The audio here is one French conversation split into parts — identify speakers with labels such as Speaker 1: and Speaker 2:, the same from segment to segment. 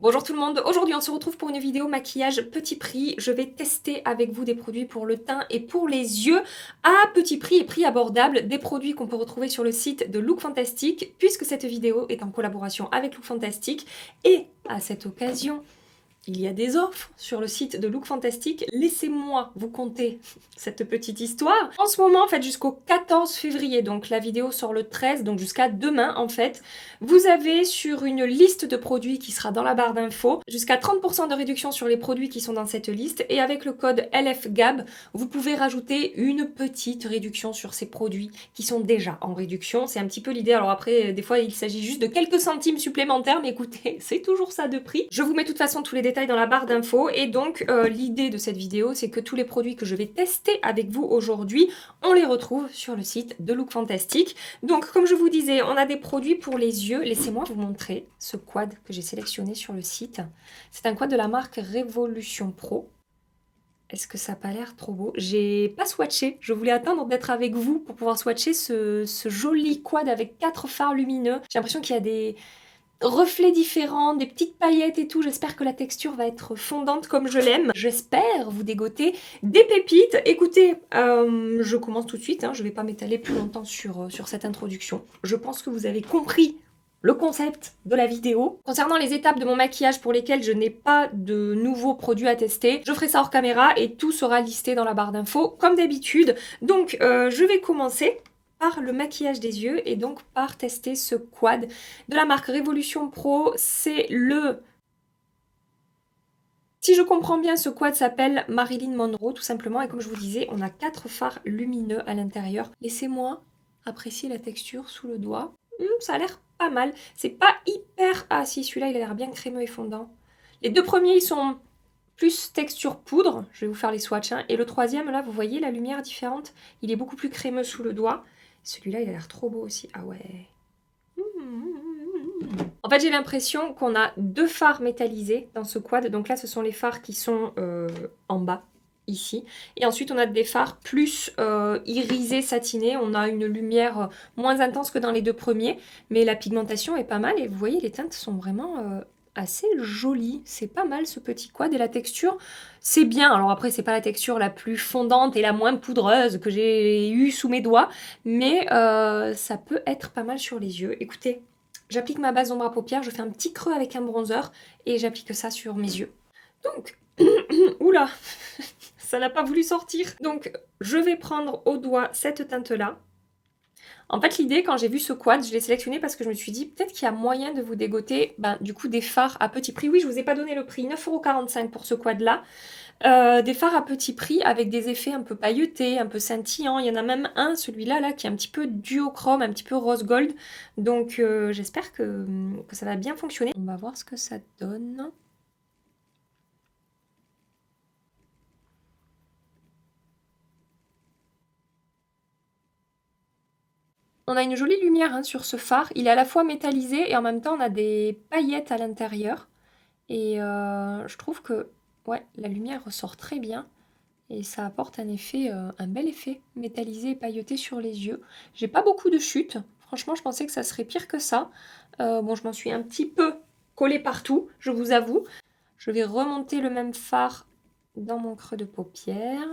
Speaker 1: Bonjour tout le monde, aujourd'hui on se retrouve pour une vidéo maquillage petit prix. Je vais tester avec vous des produits pour le teint et pour les yeux à petit prix et prix abordable, des produits qu'on peut retrouver sur le site de Look Fantastic puisque cette vidéo est en collaboration avec Look Fantastic et à cette occasion, il y a des offres sur le site de Look Fantastic. Laissez-moi vous conter cette petite histoire. En ce moment, en fait, jusqu'au 14 février, donc la vidéo sort le 13, donc jusqu'à demain, en fait, vous avez sur une liste de produits qui sera dans la barre d'infos, jusqu'à 30% de réduction sur les produits qui sont dans cette liste. Et avec le code LFGAB, vous pouvez rajouter une petite réduction sur ces produits qui sont déjà en réduction. C'est un petit peu l'idée. Alors après, des fois, il s'agit juste de quelques centimes supplémentaires, mais écoutez, c'est toujours ça de prix. Je vous mets de toute façon tous les détails dans la barre d'infos et donc l'idée de cette vidéo c'est que tous les produits que je vais tester avec vous aujourd'hui on les retrouve sur le site de Look Fantastic. Donc comme je vous disais on a des produits pour les yeux. Laissez-moi vous montrer ce quad que j'ai sélectionné sur le site. C'est un quad de la marque Révolution Pro. Est-ce que ça n'a pas l'air trop beau? J'ai pas swatché, je voulais attendre d'être avec vous pour pouvoir swatcher ce joli quad avec 4 fards lumineux. J'ai l'impression qu'il y a des reflets différents, des petites paillettes et tout. J'espère que la texture va être fondante comme je l'aime. J'espère vous dégoter des pépites. Écoutez, je commence tout de suite, hein. Je vais pas m'étaler plus longtemps sur cette introduction. Je pense que vous avez compris le concept de la vidéo. Concernant les étapes de mon maquillage pour lesquelles je n'ai pas de nouveaux produits à tester, je ferai ça hors caméra et tout sera listé dans la barre d'infos comme d'habitude. Donc je vais commencer par le maquillage des yeux et donc par tester ce quad de la marque Révolution Pro. C'est le... Si je comprends bien, ce quad s'appelle Marilyn Monroe tout simplement et comme je vous disais, on a 4 fards lumineux à l'intérieur. Laissez-moi apprécier la texture sous le doigt. Ça a l'air pas mal. C'est pas hyper... Ah si, celui-là il a l'air bien crémeux et fondant. Les deux premiers ils sont plus texture poudre. Je vais vous faire les swatchs. Hein. Et le troisième là, vous voyez la lumière différente. Il est beaucoup plus crémeux sous le doigt. Celui-là, il a l'air trop beau aussi. Ah ouais. En fait, j'ai l'impression qu'on a 2 fards métallisés dans ce quad. Donc là, ce sont les fards qui sont en bas, ici. Et ensuite, on a des fards plus irisés, satinés. On a une lumière moins intense que dans les 2 premiers. Mais la pigmentation est pas mal. Et vous voyez, les teintes sont vraiment... assez joli, c'est pas mal ce petit quad et la texture c'est bien, alors après c'est pas la texture la plus fondante et la moins poudreuse que j'ai eue sous mes doigts mais ça peut être pas mal sur les yeux. Écoutez, j'applique ma base d'ombre à paupières, je fais un petit creux avec un bronzer et j'applique ça sur mes yeux. Donc, oula, ça n'a pas voulu sortir. Donc je vais prendre au doigt cette teinte là. En fait, l'idée, quand j'ai vu ce quad, je l'ai sélectionné parce que je me suis dit, peut-être qu'il y a moyen de vous dégoter du coup des fards à petit prix. Oui, je vous ai pas donné le prix, 9,45 € pour ce quad-là. Des fards à petit prix avec des effets un peu pailletés, un peu scintillants. Il y en a même un, celui-là, là, qui est un petit peu duochrome, un petit peu rose gold. Donc, j'espère que ça va bien fonctionner. On va voir ce que ça donne. On a une jolie lumière hein, sur ce phare. Il est à la fois métallisé et en même temps on a des paillettes à l'intérieur. Et je trouve que ouais, la lumière ressort très bien. Et ça apporte un effet, un bel effet métallisé et pailleté sur les yeux. J'ai pas beaucoup de chutes. Franchement, je pensais que ça serait pire que ça. Bon, je m'en suis un petit peu collée partout, je vous avoue. Je vais remonter le même fard dans mon creux de paupière.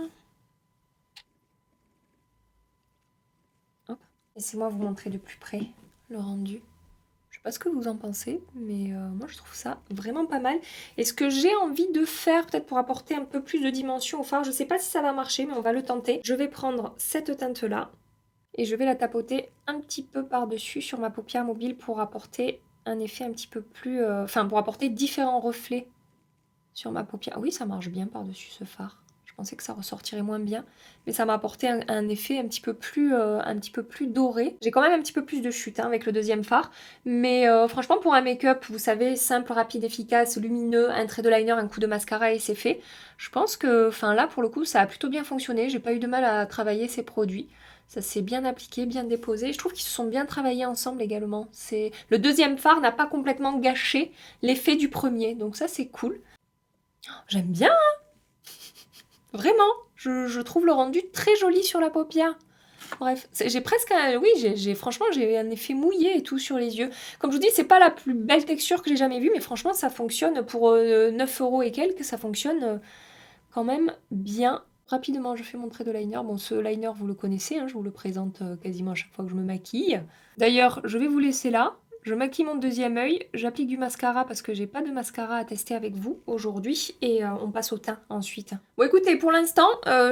Speaker 1: Laissez-moi vous montrer de plus près le rendu. Je sais pas ce que vous en pensez, mais moi je trouve ça vraiment pas mal. Et ce que j'ai envie de faire, peut-être pour apporter un peu plus de dimension au fard, je sais pas si ça va marcher, mais on va le tenter. Je vais prendre cette teinte-là et je vais la tapoter un petit peu par-dessus sur ma paupière mobile pour apporter un effet un petit peu plus... Enfin, pour apporter différents reflets sur ma paupière. Oui, ça marche bien par-dessus ce fard. Je pensais que ça ressortirait moins bien, mais ça m'a apporté un effet un petit peu plus doré. J'ai quand même un petit peu plus de chute hein, avec le deuxième fard, mais franchement pour un make-up, vous savez, simple, rapide, efficace, lumineux, un trait de liner, un coup de mascara et c'est fait. Je pense que, enfin là pour le coup, ça a plutôt bien fonctionné. J'ai pas eu de mal à travailler ces produits. Ça s'est bien appliqué, bien déposé. Je trouve qu'ils se sont bien travaillés ensemble également. Le deuxième fard n'a pas complètement gâché l'effet du premier, donc ça c'est cool. J'aime bien, hein. Vraiment. Je trouve le rendu très joli sur la paupière. Bref, j'ai presque un... Oui, franchement, j'ai un effet mouillé et tout sur les yeux. Comme je vous dis, c'est pas la plus belle texture que j'ai jamais vue, mais franchement, ça fonctionne pour 9 € et quelques, ça fonctionne quand même bien. Rapidement, je fais mon trait de liner. Bon, ce liner, vous le connaissez, hein, je vous le présente quasiment à chaque fois que je me maquille. D'ailleurs, je vais vous laisser là. Je maquille mon deuxième œil, j'applique du mascara parce que j'ai pas de mascara à tester avec vous aujourd'hui et on passe au teint ensuite. Bon écoutez, pour l'instant,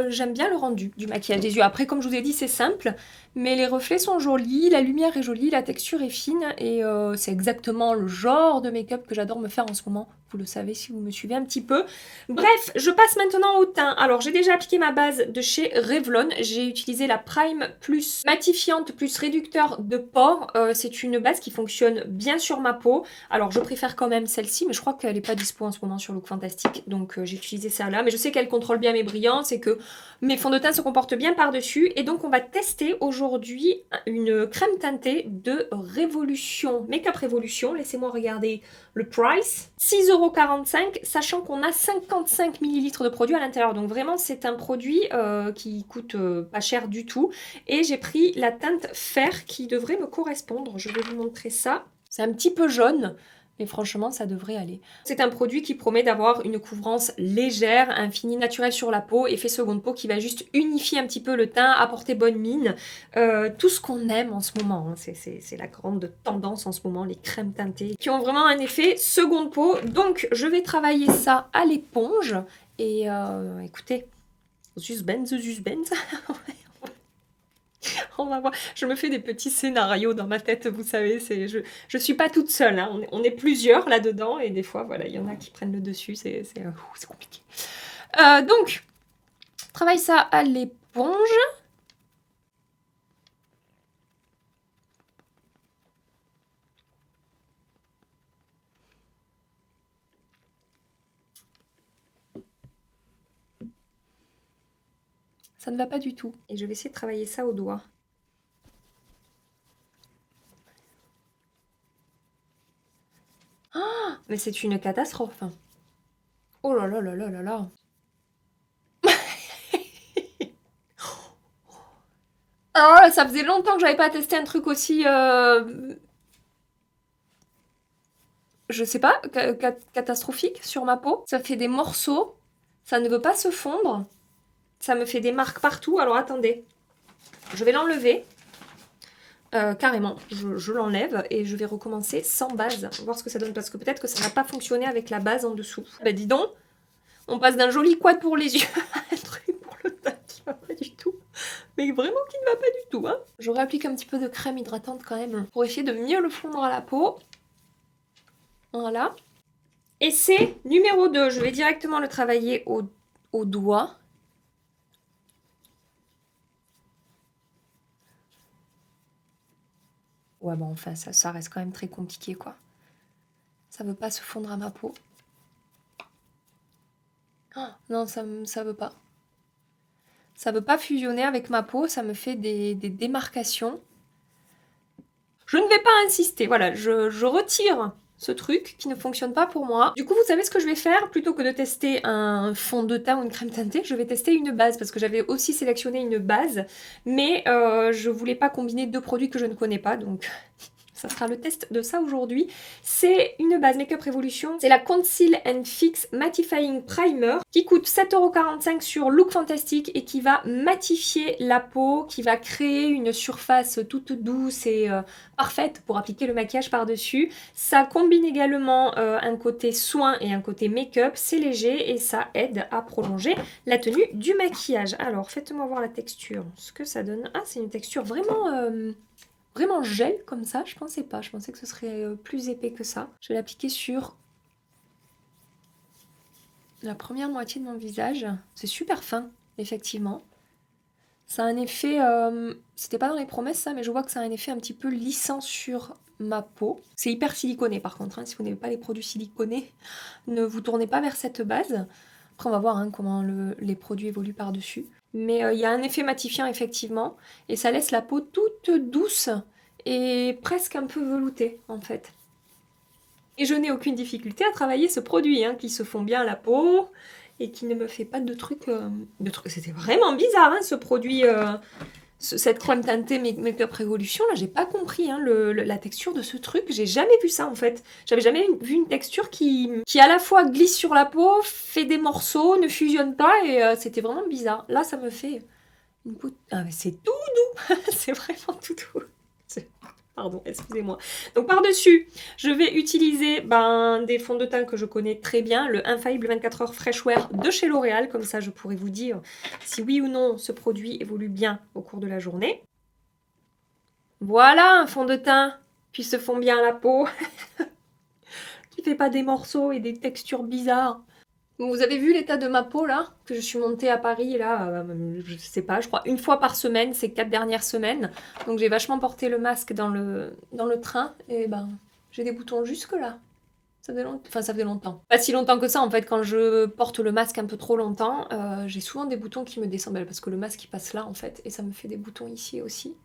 Speaker 1: j'aime bien le rendu du maquillage des yeux. Après, comme je vous ai dit, c'est simple, mais les reflets sont jolis, la lumière est jolie, la texture est fine et c'est exactement le genre de make-up que j'adore me faire en ce moment. Vous le savez si vous me suivez un petit peu. Bref, je passe maintenant au teint. Alors, j'ai déjà appliqué ma base de chez Revlon. J'ai utilisé la Prime plus matifiante plus réducteur de pores. C'est une base qui fonctionne bien sur ma peau. Alors, je préfère quand même celle-ci, mais je crois qu'elle n'est pas dispo en ce moment sur Look Fantastic. Donc, j'ai utilisé celle-là. Mais je sais qu'elle contrôle bien mes brillants. C'est que mes fonds de teint se comportent bien par-dessus. Et donc, on va tester aujourd'hui une crème teintée de Révolution. Make-up Révolution. Laissez-moi regarder le price. 6,45 €, sachant qu'on a 55 ml de produit à l'intérieur. Donc vraiment, c'est un produit qui coûte pas cher du tout. Et j'ai pris la teinte fer qui devrait me correspondre. Je vais vous montrer ça. C'est un petit peu jaune, mais franchement, ça devrait aller. C'est un produit qui promet d'avoir une couvrance légère, un fini naturel sur la peau, effet seconde peau qui va juste unifier un petit peu le teint, apporter bonne mine. Tout ce qu'on aime en ce moment, hein. C'est la grande tendance en ce moment, les crèmes teintées, qui ont vraiment un effet seconde peau. Donc, je vais travailler ça à l'éponge. Et écoutez, suspense. On va voir. Je me fais des petits scénarios dans ma tête, vous savez. Je suis pas toute seule, hein. On est plusieurs là-dedans. Et des fois, voilà, il y en a qui prennent le dessus. C'est compliqué. Donc, je travaille ça à l'éponge. Ça ne va pas du tout. Et je vais essayer de travailler ça au doigt. Ah, mais c'est une catastrophe. Oh là là là là là là. Alors là, ça faisait longtemps que j'avais pas testé un truc aussi... je sais pas, catastrophique sur ma peau. Ça fait des morceaux. Ça ne veut pas se fondre. Ça me fait des marques partout. Alors attendez. Je vais l'enlever. Carrément, je l'enlève et je vais recommencer sans base. Voir ce que ça donne parce que peut-être que ça n'a pas fonctionné avec la base en dessous. Bah dis donc, on passe d'un joli quad pour les yeux à un truc pour le teint qui va pas du tout. Mais vraiment qui ne va pas du tout, hein. Je réapplique un petit peu de crème hydratante quand même pour essayer de mieux le fondre à la peau. Voilà. Et c'est numéro 2. Je vais directement le travailler au doigt. Ouais, bon, enfin, ça reste quand même très compliqué, quoi. Ça veut pas se fondre à ma peau. Oh, non, ça veut pas. Ça veut pas fusionner avec ma peau, ça me fait des démarcations. Je ne vais pas insister, voilà, je retire ce truc qui ne fonctionne pas pour moi. Du coup, vous savez ce que je vais faire? Plutôt que de tester un fond de teint ou une crème teintée, je vais tester une base, parce que j'avais aussi sélectionné une base, mais je voulais pas combiner deux produits que je ne connais pas, donc... Ça sera le test de ça aujourd'hui. C'est une base Make-up Revolution. C'est la Conceal and Fix Mattifying Primer qui coûte 7,45 € sur Look Fantastic et qui va matifier la peau, qui va créer une surface toute douce et parfaite pour appliquer le maquillage par-dessus. Ça combine également un côté soin et un côté make-up. C'est léger et ça aide à prolonger la tenue du maquillage. Alors, faites-moi voir la texture, ce que ça donne. Ah, c'est une texture vraiment... Vraiment gel comme ça, je pensais pas. Je pensais que ce serait plus épais que ça. Je vais l'appliquer sur la première moitié de mon visage. C'est super fin, effectivement. Ça a un effet... c'était pas dans les promesses ça, mais je vois que ça a un effet un petit peu lissant sur ma peau. C'est hyper siliconé par contre, hein. Si vous n'avez pas les produits siliconés, ne vous tournez pas vers cette base. Après on va voir hein, comment les produits évoluent par-dessus. Mais il y a un effet matifiant effectivement, et ça laisse la peau toute douce et presque un peu veloutée en fait. Et je n'ai aucune difficulté à travailler ce produit, hein, qui se fond bien à la peau et qui ne me fait pas de trucs... C'était vraiment bizarre hein, ce produit cette crème teintée Make-up Revolution, là, j'ai pas compris hein, la texture de ce truc. J'ai jamais vu ça, en fait. J'avais jamais vu une texture qui à la fois glisse sur la peau, fait des morceaux, ne fusionne pas, et c'était vraiment bizarre. Là, ça me fait une peau... Ah, mais c'est tout doux. C'est vraiment tout doux. Pardon, excusez-moi. Donc par-dessus, je vais utiliser des fonds de teint que je connais très bien, le Infaillible 24 heures Fresh Wear de chez L'Oréal. Comme ça, je pourrais vous dire si oui ou non ce produit évolue bien au cours de la journée. Voilà un fond de teint qui se fond bien à la peau, qui fait pas des morceaux et des textures bizarres. Donc vous avez vu l'état de ma peau là, que je suis montée à Paris là, je sais pas, je crois une fois par semaine, ces 4 dernières semaines. Donc j'ai vachement porté le masque dans le train et j'ai des boutons jusque là. Ça faisait longtemps. Enfin ça faisait longtemps. Pas si longtemps que ça en fait, quand je porte le masque un peu trop longtemps, j'ai souvent des boutons qui me descendent parce que le masque il passe là en fait et ça me fait des boutons ici aussi.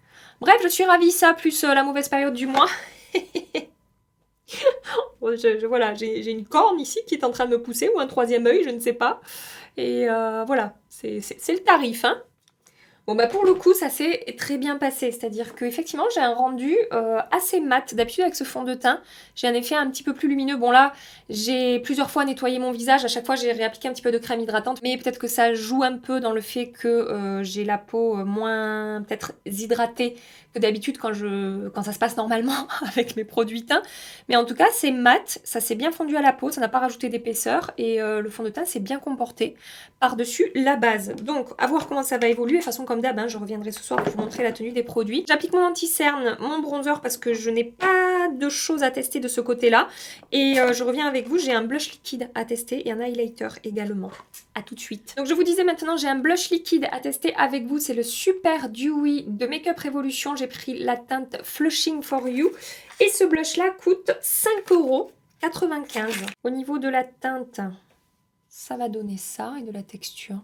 Speaker 1: Bref, je suis ravie, ça plus la mauvaise période du mois. Voilà, j'ai une corne ici qui est en train de me pousser, ou un troisième œil, je ne sais pas. Et voilà, c'est le tarif, hein. Bon pour le coup ça s'est très bien passé, c'est-à-dire qu'effectivement j'ai un rendu assez mat. D'habitude avec ce fond de teint j'ai un effet un petit peu plus lumineux. Bon là j'ai plusieurs fois nettoyé mon visage, à chaque fois j'ai réappliqué un petit peu de crème hydratante, mais peut-être que ça joue un peu dans le fait que j'ai la peau moins peut-être hydratée que d'habitude quand ça se passe normalement avec mes produits teints. Mais en tout cas c'est mat, ça s'est bien fondu à la peau, ça n'a pas rajouté d'épaisseur et le fond de teint s'est bien comporté par-dessus la base. Donc à voir comment ça va évoluer. De toute façon comme d'hab, hein, je reviendrai ce soir pour vous montrer la tenue des produits. J'applique mon anti-cerne, mon bronzer parce que je n'ai pas de choses à tester de ce côté-là. Et je reviens avec vous, j'ai un blush liquide à tester et un highlighter également. A tout de suite. Donc je vous disais maintenant, j'ai un blush liquide à tester avec vous. C'est le Super Dewy de Make-up Revolution. J'ai pris la teinte Flushing for You. Et ce blush-là coûte 5,95 €. Au niveau de la teinte, ça va donner ça et de la texture.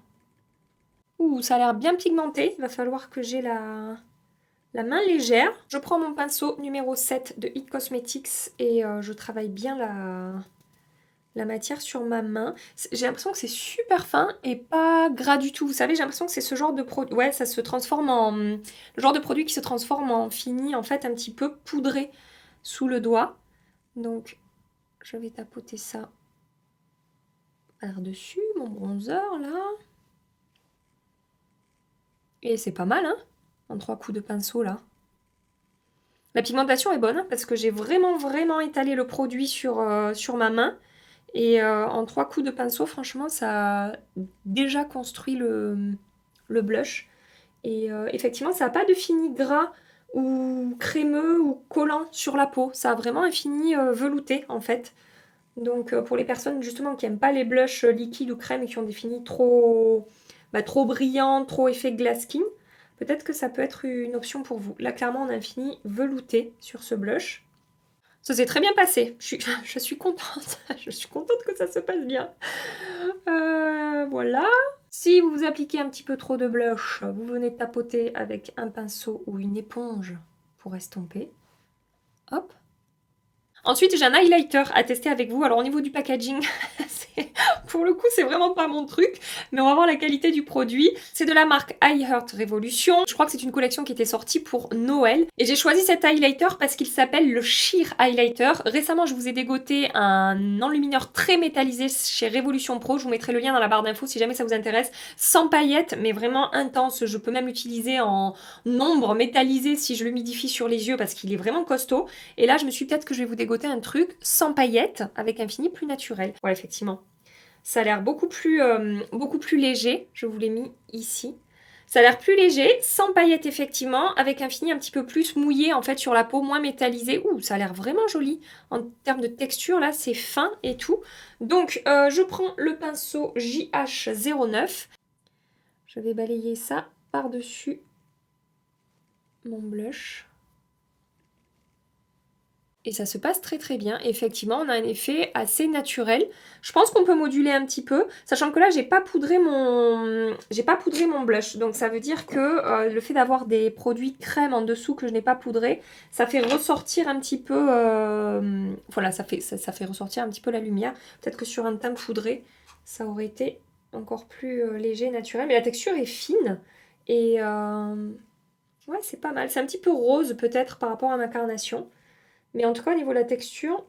Speaker 1: Ouh, ça a l'air bien pigmenté. Il va falloir que j'ai la main légère. Je prends mon pinceau numéro 7 de It Cosmetics et je travaille bien la matière sur ma main. J'ai l'impression que c'est super fin et pas gras du tout. Vous savez, j'ai l'impression que c'est ce genre de produit... Ouais, ça se transforme en... Le genre de produit qui se transforme en fini, en fait, un petit peu poudré sous le doigt. Donc, je vais tapoter ça par-dessus mon bronzer, là. Et c'est pas mal, hein, en 3 coups de pinceau, là. La pigmentation est bonne, hein, parce que j'ai vraiment étalé le produit sur ma main. Et en 3 coups de pinceau, franchement, ça a déjà construit le blush. Et effectivement, ça n'a pas de fini gras ou crémeux ou collant sur la peau. Ça a vraiment un fini velouté, en fait. Donc pour les personnes, justement, qui n'aiment pas les blushs liquides ou crème et qui ont des finis trop brillants, trop effet glass skin, peut-être que ça peut être une option pour vous. Là, clairement, on a un fini velouté sur ce blush. Ça s'est très bien passé. Je suis contente. Je suis contente que ça se passe bien. Voilà. Si vous vous appliquez un petit peu trop de blush, vous venez tapoter avec un pinceau ou une éponge pour estomper. Hop. Ensuite, j'ai un highlighter à tester avec vous. Alors, au niveau du packaging, pour le coup, c'est vraiment pas mon truc, mais on va voir la qualité du produit. C'est de la marque I Heart Revolution. Je crois que c'est une collection qui était sortie pour Noël. Et j'ai choisi cet highlighter parce qu'il s'appelle le Sheer Highlighter. Récemment, je vous ai dégoté un enlumineur très métallisé chez Revolution Pro. Je vous mettrai le lien dans la barre d'infos si jamais ça vous intéresse. Sans paillettes, mais vraiment intense. Je peux même l'utiliser en ombre métallisée si je le midifie sur les yeux parce qu'il est vraiment costaud. Et là, je me suis dit peut-être que je vais vous dégoter un truc sans paillettes avec un fini plus naturel. Ouais, effectivement. Ça a l'air beaucoup plus léger. Je vous l'ai mis ici. Ça a l'air plus léger, sans paillettes effectivement, avec un fini un petit peu plus mouillé en fait sur la peau, moins métallisé. Ouh, ça a l'air vraiment joli. En termes de texture, là, c'est fin et tout. Donc, je prends le pinceau JH09. Je vais balayer ça par-dessus mon blush. Et ça se passe très bien. Effectivement, on a un effet assez naturel. Je pense qu'on peut moduler un petit peu, sachant que là, j'ai pas poudré mon blush. Donc ça veut dire que le fait d'avoir des produits crème en dessous que je n'ai pas poudré, ça fait ressortir un petit peu... voilà, ça fait ressortir un petit peu la lumière. Peut-être que sur un teint poudré, ça aurait été encore plus léger, naturel. Mais la texture est fine et... Ouais, c'est pas mal. C'est un petit peu rose peut-être par rapport à ma carnation. Mais en tout cas, au niveau de la texture,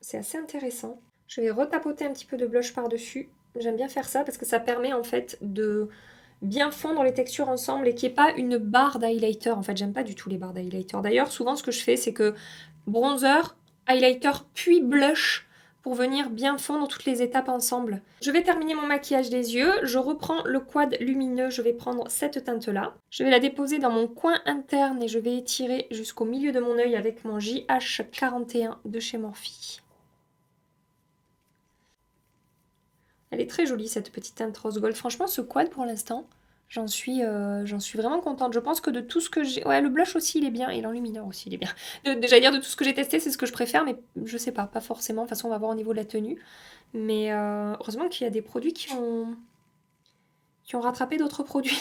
Speaker 1: c'est assez intéressant. Je vais retapoter un petit peu de blush par-dessus. J'aime bien faire ça parce que ça permet en fait de bien fondre les textures ensemble et qu'il n'y ait pas une barre d'highlighter. En fait, j'aime pas du tout les barres d'highlighter. D'ailleurs, souvent ce que je fais, c'est que bronzer, highlighter, puis blush pour venir bien fondre toutes les étapes ensemble. Je vais terminer mon maquillage des yeux. Je reprends le quad lumineux. Je vais prendre cette teinte-là. Je vais la déposer dans mon coin interne et je vais étirer jusqu'au milieu de mon œil avec mon JH41 de chez Morphe. Elle est très jolie cette petite teinte rose gold. Franchement, ce quad pour l'instant, j'en suis vraiment contente. Je pense que de tout ce que j'ai... Ouais, le blush aussi, il est bien. Et l'enlumineur aussi, il est bien. Déjà dire de tout ce que j'ai testé, c'est ce que je préfère, mais je sais pas, pas forcément. De toute façon, on va voir au niveau de la tenue. Mais heureusement qu'il y a des produits qui ont rattrapé d'autres produits.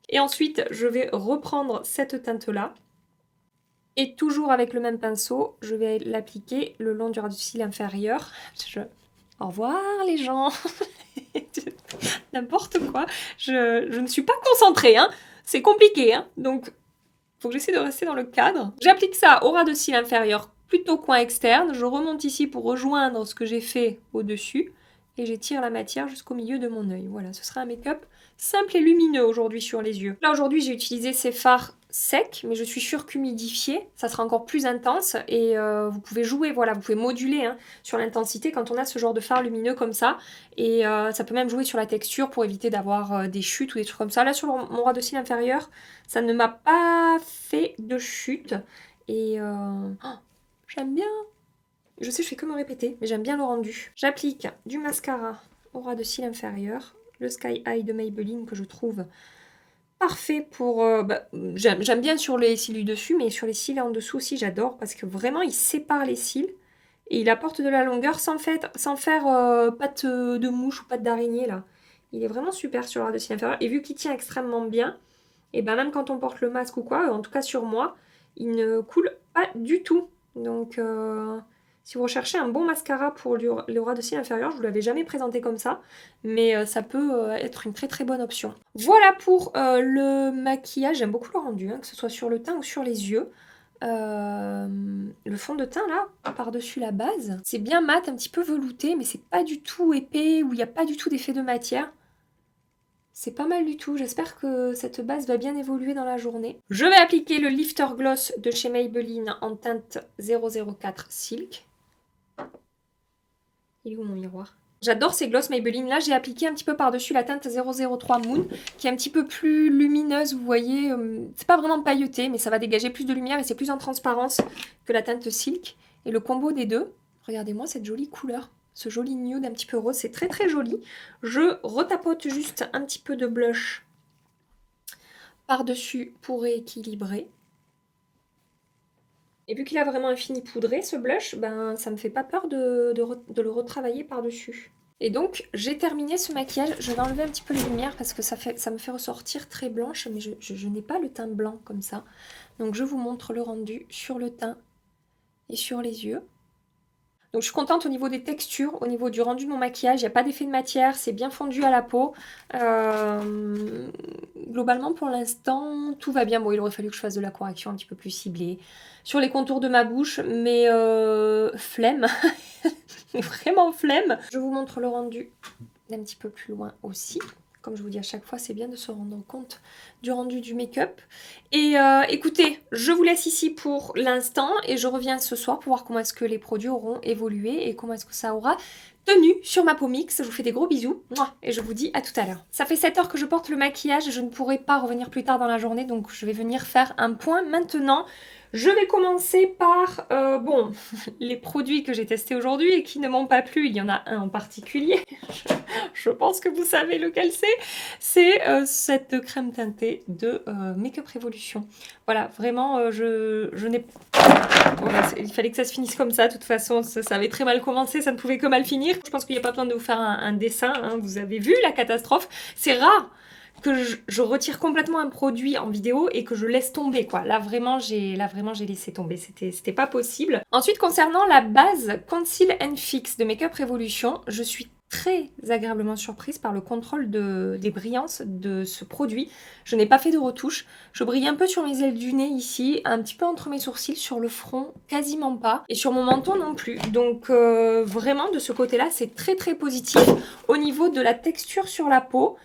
Speaker 1: Et ensuite, je vais reprendre cette teinte-là. Et toujours avec le même pinceau, je vais l'appliquer le long du ras du cil inférieur. Au revoir les gens. N'importe quoi. Je ne suis pas concentrée, hein. C'est compliqué, hein. Donc, faut que j'essaie de rester dans le cadre. J'applique ça au ras de cil inférieur, plutôt coin externe. Je remonte ici pour rejoindre ce que j'ai fait au-dessus. Et j'étire la matière jusqu'au milieu de mon œil. Voilà, ce sera un make-up simple et lumineux aujourd'hui sur les yeux. Là, aujourd'hui, j'ai utilisé ces fards secs, mais je suis sûre qu'humidifié, ça sera encore plus intense. Et vous pouvez jouer, voilà, vous pouvez moduler hein, sur l'intensité quand on a ce genre de fard lumineux comme ça. Et ça peut même jouer sur la texture pour éviter d'avoir des chutes ou des trucs comme ça. Là, sur mon ras de cil inférieur, ça ne m'a pas fait de chute. Et j'aime bien. Je sais, je fais que me répéter, mais j'aime bien le rendu. J'applique du mascara au ras de cil inférieur, le Sky High de Maybelline que je trouve parfait pour... j'aime bien sur les cils du dessus, mais sur les cils en dessous aussi, j'adore parce que vraiment, il sépare les cils et il apporte de la longueur sans faire patte de mouche ou patte d'araignée, là. Il est vraiment super sur le ras de cil inférieur. Et vu qu'il tient extrêmement bien, et ben même quand on porte le masque ou quoi, en tout cas sur moi, il ne coule pas du tout. Donc... si vous recherchez un bon mascara pour le ras de cil inférieur, je ne vous l'avais jamais présenté comme ça, mais ça peut être une très très bonne option. Voilà pour le maquillage, j'aime beaucoup le rendu, hein, que ce soit sur le teint ou sur les yeux. Le fond de teint là, par-dessus la base, c'est bien mat, un petit peu velouté, mais c'est pas du tout épais, où il n'y a pas du tout d'effet de matière. C'est pas mal du tout, j'espère que cette base va bien évoluer dans la journée. Je vais appliquer le Lifter Gloss de chez Maybelline en teinte 004 Silk. Il est où mon miroir? J'adore ces gloss Maybelline. Là, j'ai appliqué un petit peu par-dessus la teinte 003 Moon, qui est un petit peu plus lumineuse, vous voyez. C'est pas vraiment pailleté, mais ça va dégager plus de lumière et c'est plus en transparence que la teinte Silk. Et le combo des deux, regardez-moi cette jolie couleur. Ce joli nude un petit peu rose, c'est très très joli. Je retapote juste un petit peu de blush par-dessus pour rééquilibrer. Et vu qu'il a vraiment un fini poudré, ce blush, ben ça me fait pas peur de le retravailler par-dessus. Et donc, j'ai terminé ce maquillage. Je vais enlever un petit peu les lumières parce que ça me fait ressortir très blanche, mais je n'ai pas le teint blanc comme ça. Donc, je vous montre le rendu sur le teint et sur les yeux. Donc, je suis contente au niveau des textures, au niveau du rendu de mon maquillage. Il n'y a pas d'effet de matière, c'est bien fondu à la peau. Globalement, pour l'instant, tout va bien. Bon, il aurait fallu que je fasse de la correction un petit peu plus ciblée sur les contours de ma bouche, mais flemme. Vraiment flemme. Je vous montre le rendu d'un petit peu plus loin aussi. Comme je vous dis à chaque fois, c'est bien de se rendre compte du rendu du make-up. Et écoutez, je vous laisse ici pour l'instant et je reviens ce soir pour voir comment est-ce que les produits auront évolué et comment est-ce que ça aura tenu sur ma peau mix. Je vous fais des gros bisous et je vous dis à tout à l'heure. Ça fait 7 heures que je porte le maquillage, je ne pourrai pas revenir plus tard dans la journée, donc je vais venir faire un point maintenant. Je vais commencer par, les produits que j'ai testés aujourd'hui et qui ne m'ont pas plu. Il y en a un en particulier, je pense que vous savez lequel c'est. C'est cette crème teintée de Make Up Revolution. Voilà, vraiment, je n'ai... Voilà, il fallait que ça se finisse comme ça, de toute façon, ça avait très mal commencé, ça ne pouvait que mal finir. Je pense qu'il n'y a pas besoin de vous faire un dessin, hein, vous avez vu la catastrophe. C'est rare que je retire complètement un produit en vidéo et que je laisse tomber, quoi. Là vraiment j'ai laissé tomber, c'était pas possible. Ensuite, concernant la base Conceal and Fix de Make Up Revolution, je suis très agréablement surprise par le contrôle des brillances de ce produit. Je n'ai pas fait de retouche. Je brille un peu sur mes ailes du nez ici, un petit peu entre mes sourcils, sur le front, quasiment pas. Et sur mon menton non plus. Donc vraiment, de ce côté-là, c'est très très positif. Au niveau de la texture sur la peau,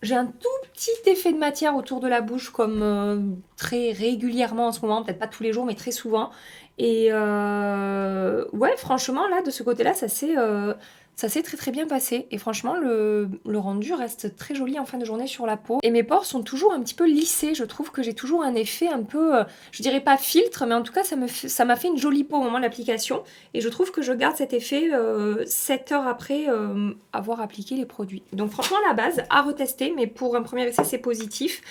Speaker 1: j'ai un tout petit effet de matière autour de la bouche, comme très régulièrement en ce moment, peut-être pas tous les jours, mais très souvent. Et ouais, franchement, là, de ce côté-là, ça s'est très très bien passé. Et franchement, le rendu reste très joli en fin de journée sur la peau. Et mes pores sont toujours un petit peu lissés. Je trouve que j'ai toujours un effet un peu, je dirais pas filtre, mais en tout cas, ça m'a fait une jolie peau au moment de l'application. Et je trouve que je garde cet effet 7 heures après avoir appliqué les produits. Donc franchement, la base à retester, mais pour un premier essai, c'est positif.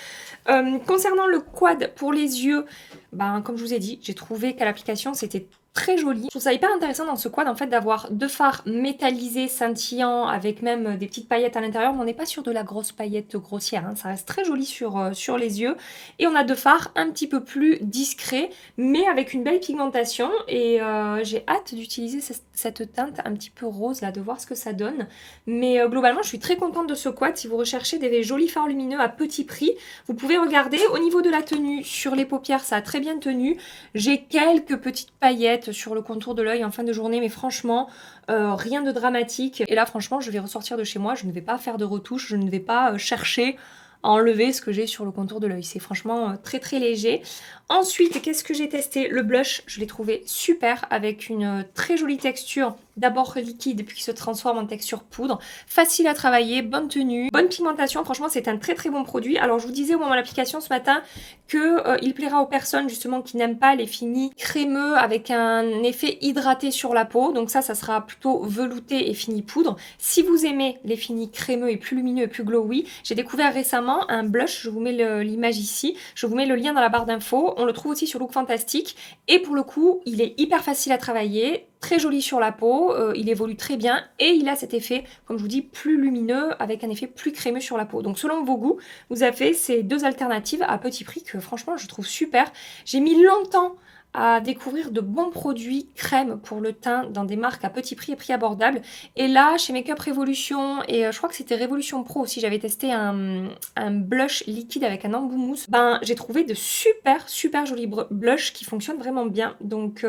Speaker 1: Concernant le quad pour les yeux, ben, comme je vous ai dit, j'ai trouvé qu'à l'application, c'était très joli. Je trouve ça hyper intéressant dans ce quad en fait d'avoir deux fards métallisés, scintillants, avec même des petites paillettes à l'intérieur, mais on n'est pas sur de la grosse paillette grossière, hein. Ça reste très joli sur les yeux. Et on a deux fards un petit peu plus discrets, mais avec une belle pigmentation. Et j'ai hâte d'utiliser cette teinte un petit peu rose là, de voir ce que ça donne. Mais globalement, je suis très contente de ce quad. Si vous recherchez des jolis fards lumineux à petit prix, vous pouvez regarder. Au niveau de la tenue, sur les paupières, ça a très bien tenu. J'ai quelques petites paillettes sur le contour de l'œil en fin de journée, mais franchement, rien de dramatique. Et là, franchement, je vais ressortir de chez moi, je ne vais pas faire de retouche, je ne vais pas chercher à enlever ce que j'ai sur le contour de l'œil. C'est franchement très très léger. Ensuite, qu'est-ce que j'ai testé? Le blush, je l'ai trouvé super, avec une très jolie texture, d'abord liquide, puis qui se transforme en texture poudre. Facile à travailler, bonne tenue, bonne pigmentation. Franchement, c'est un très très bon produit. Alors, je vous disais au moment de l'application ce matin que il plaira aux personnes justement qui n'aiment pas les finis crémeux avec un effet hydraté sur la peau. Donc ça sera plutôt velouté et fini poudre. Si vous aimez les finis crémeux et plus lumineux et plus glowy, j'ai découvert récemment un blush. Je vous mets l'image ici. Je vous mets le lien dans la barre d'infos. On le trouve aussi sur Look Fantastic. Et pour le coup, il est hyper facile à travailler, très joli sur la peau, il évolue très bien et il a cet effet, comme je vous dis, plus lumineux avec un effet plus crémeux sur la peau. Donc selon vos goûts, vous avez ces deux alternatives à petit prix que franchement je trouve super. J'ai mis longtemps à découvrir de bons produits crème pour le teint dans des marques à petit prix et prix abordable. Et là, chez Makeup Revolution, et je crois que c'était Revolution Pro aussi, j'avais testé un blush liquide avec un embout mousse. Ben, j'ai trouvé de super jolis blushs qui fonctionnent vraiment bien. Donc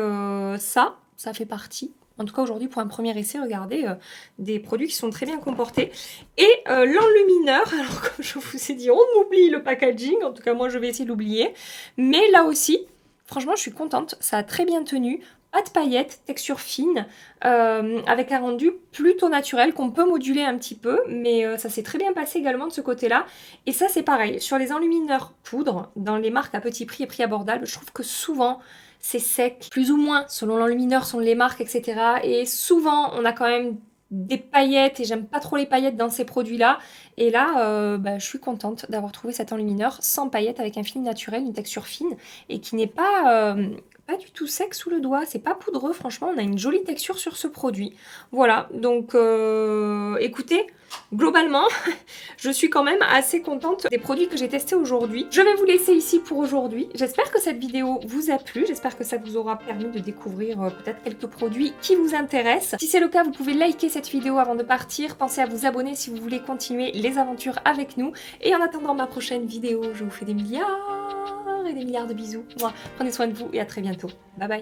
Speaker 1: ça fait partie. En tout cas aujourd'hui pour un premier essai, regardez, des produits qui sont très bien comportés. Et l'enlumineur, alors comme je vous ai dit, on oublie le packaging, en tout cas moi je vais essayer de l'oublier. Mais là aussi, franchement je suis contente, ça a très bien tenu. Pas de paillettes, texture fine, avec un rendu plutôt naturel qu'on peut moduler un petit peu, mais ça s'est très bien passé également de ce côté-là. Et ça c'est pareil, sur les enlumineurs poudre, dans les marques à petit prix et prix abordable, je trouve que souvent c'est sec, plus ou moins, selon l'enlumineur, selon les marques, etc. Et souvent on a quand même des paillettes, et j'aime pas trop les paillettes dans ces produits-là. Et là, je suis contente d'avoir trouvé cet enlumineur sans paillettes, avec un fini naturel, une texture fine, et qui n'est pas du tout sec sous le doigt, c'est pas poudreux, franchement, on a une jolie texture sur ce produit. Voilà, donc écoutez, globalement, je suis quand même assez contente des produits que j'ai testés aujourd'hui. Je vais vous laisser ici pour aujourd'hui. J'espère que cette vidéo vous a plu, j'espère que ça vous aura permis de découvrir peut-être quelques produits qui vous intéressent. Si c'est le cas, vous pouvez liker cette vidéo avant de partir. Pensez à vous abonner si vous voulez continuer les aventures avec nous. Et en attendant ma prochaine vidéo, je vous fais des milliards et des milliards de bisous. Prenez soin de vous et à très bientôt. Bye bye.